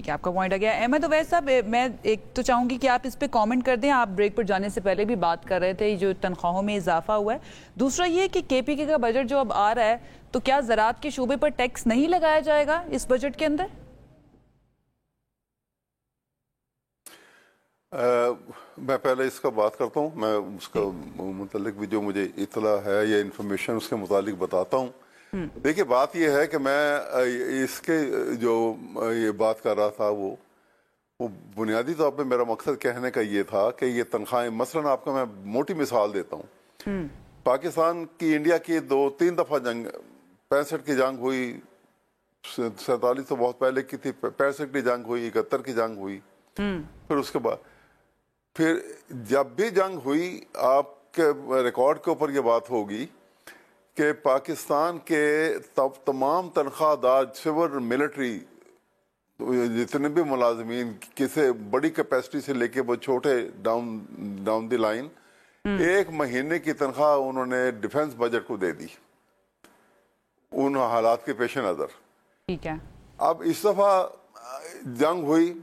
آپ کا پوائنٹ آ گیا. احمد اویس صاحب, میں ایک تو چاہوں گی کہ آپ اس پہ کامنٹ کر دیں. آپ بریک پر جانے سے پہلے بھی بات کر رہے تھے جو تنخواہوں میں اضافہ ہوا ہے. دوسرا یہ کہ کے پی کے کا بجٹ جو اب آ رہا ہے تو کیا زراعت کے شعبے پر ٹیکس نہیں لگایا جائے گا اس بجٹ کے اندر؟ میں پہلے اس کا بات کرتا ہوں. میں اس کا متعلق بھی جو مجھے اطلاع ہے یا انفارمیشن اس کے متعلق بتاتا ہوں. دیکھیے بات یہ ہے کہ میں اس کے جو یہ بات کر رہا تھا وہ بنیادی طور پہ میرا مقصد کہنے کا یہ تھا کہ یہ تنخواہیں مثلاً آپ کا میں موٹی مثال دیتا ہوں. پاکستان کی انڈیا کی 2-3 دفعہ جنگ, 65 کی جنگ ہوئی, 47 تو بہت پہلے کی تھی, 65 کی جنگ ہوئی, 71 کی جنگ ہوئی, پھر اس کے بعد پھر جب بھی جنگ ہوئی آپ کے ریکارڈ کے اوپر یہ بات ہوگی کہ پاکستان کے تمام تنخواہ دار سول ملٹری جتنے بھی ملازمین کسی بڑی کیپیسٹی سے لے کے وہ چھوٹے ڈاؤن دی لائن 1 مہینے کی تنخواہ انہوں نے ڈیفنس بجٹ کو دے دی ان حالات کے پیش نظر. ٹھیک ہے. اب اس دفعہ جنگ ہوئی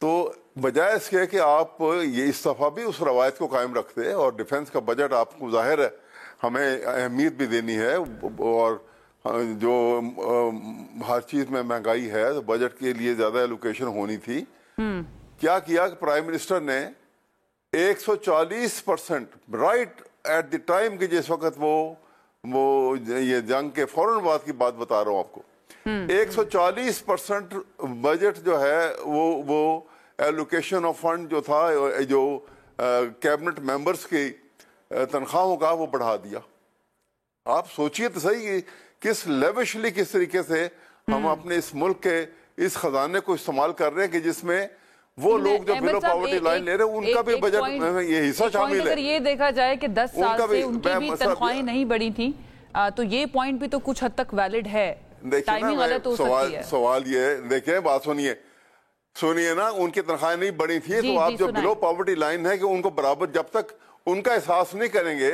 تو بجائے اس کے کہ آپ یہ اس دفعہ بھی اس روایت کو قائم رکھتے اور ڈیفنس کا بجٹ آپ کو ظاہر ہے ہمیں اہمیت بھی دینی ہے اور جو ہر چیز میں مہنگائی ہے تو بجٹ کے لیے زیادہ ایلوکیشن ہونی تھی. کیا کہ پرائم منسٹر نے 140% رائٹ ایٹ دی ٹائم کہ جس وقت وہ یہ جنگ کے فوراً بعد کی بات بتا رہا ہوں آپ کو, 140% بجٹ جو ہے وہ ایلوکیشن آف فنڈ جو تھا جو کیبنٹ ممبرز کی تنخواہوں کا وہ بڑھا دیا. آپ سوچئے تو صحیح کس لیوشلی کس طریقے سے ہم اپنے اس ملک کے اس خزانے کو استعمال کر رہے ہیں کہ جس میں وہ لوگ جو بلو پاورٹی لائن لے رہے ہیں ان کا بھی بجٹ میں یہ حصہ شامل ہے. اگر یہ دیکھا جائے کہ 10 سال سے ان کی بھی تنخواہیں نہیں بڑھی تھیں تو یہ پوائنٹ بھی تو کچھ حد تک ویلڈ ہے. ٹائمنگ غلط ہو سکتی ہے. سوال یہ دیکھیں بات سنیے نا, ان کی تنخواہیں نہیں بڑی تھی تو آپ جو بلو پاورٹی لائن ہے کہ ان کو برابر جب تک ان کا احساس نہیں کریں گے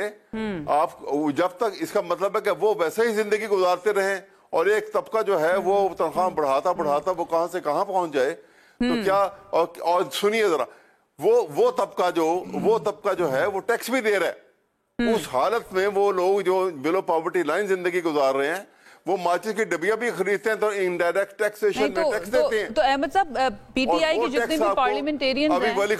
آپ, جب تک اس کا مطلب ہے کہ وہ ویسے ہی زندگی گزارتے رہیں اور ایک طبقہ جو ہے وہ تنخواہ بڑھاتا وہ کہاں سے کہاں پہنچ جائے تو کیا. اور سنیے ذرا وہ طبقہ جو ہے وہ ٹیکس بھی دے رہا ہے. اس حالت میں وہ لوگ جو بلو پاورٹی لائن زندگی گزار رہے ہیں وہ ماچس کی ڈبیاں بھی خریدتے ہیں تو انڈائریکٹ ٹیکسیشن میں ٹیکس دیتے ہیں. تو احمد صاحب پی ٹی آئی کے جتنے بھی پارلیمنٹیرینز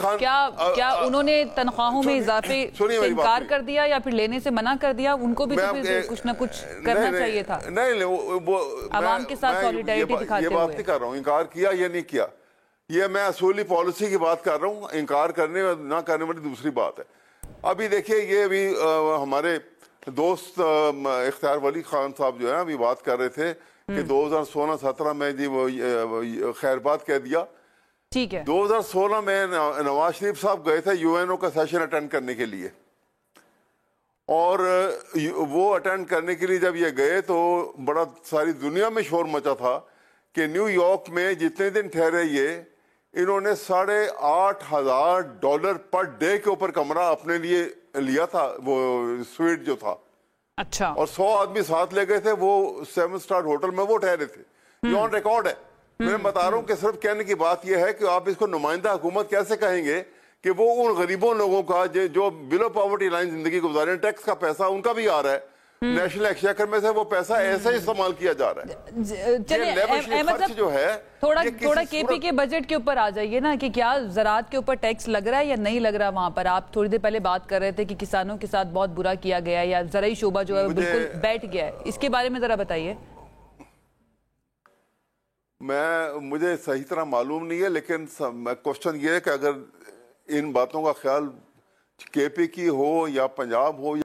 ہیں کیا انہوں نے تنخواہوں میں اضافے سے انکار کر دیا یا پھر لینے سے منع کر دیا؟ ان کو بھی تو پھر کچھ نہ کچھ کرنا چاہیے تھا. نہیں وہ عوام کے ساتھ سولیڈیریٹی دکھاتے ہوئے. یہ بات نہیں کر رہا ہوں انکار کیا یا نہیں کیا, یہ میں اصولی پالیسی کی بات کر رہا ہوں. انکار کرنے اور نہ کرنے والی دوسری بات ہے. ابھی دیکھیے یہ بھی ہمارے دوست اختیار ولی خان صاحب جو ہیں ابھی بات کر رہے تھے کہ 2016-17 میں جی وہ خیر بات کہہ دیا. ٹھیک ہے. 2016 میں نواز شریف صاحب گئے تھے یو این او کا سیشن اٹینڈ کرنے کے لیے اور وہ اٹینڈ کرنے کے لیے جب یہ گئے تو بڑا ساری دنیا میں شور مچا تھا کہ نیو یارک میں جتنے دن ٹھہرے یہ انہوں نے $8,500 پر ڈے کے اوپر کمرہ اپنے لیے لیا تھا وہ سویٹ جو تھا. اچھا. اور 100 آدمی ساتھ لے گئے تھے وہ 7 سٹار ہوٹل میں وہ ٹھہرے تھے. یہ آن ریکارڈ ہے. میں بتا رہا ہوں کہ صرف کہنے کی بات یہ ہے کہ آپ اس کو نمائندہ حکومت کیسے کہیں گے کہ وہ ان غریبوں لوگوں کا جو بلو پاورٹی لائن زندگی گزارے ہیں ٹیکس کا پیسہ ان کا بھی آ رہا ہے نیشنل ایکسچیکر میں سے وہ پیسہ ایسے ہی استعمال کیا جا رہا ہے. تھوڑا کے پی کے بجٹ کے اوپر آ جائیے نا کہ کیا زراعت کے اوپر ٹیکس لگ رہا ہے یا نہیں لگ رہا وہاں پر. آپ تھوڑی دیر پہلے بات کر رہے تھے کہ کسانوں کے ساتھ بہت برا کیا گیا ہے یا زرعی شعبہ جو ہے بالکل بیٹھ گیا ہے, اس کے بارے میں ذرا بتائیے. مجھے صحیح طرح معلوم نہیں ہے لیکن کوشچن یہ ہے کہ اگر ان باتوں کا خیال کے پی کی ہو یا پنجاب ہو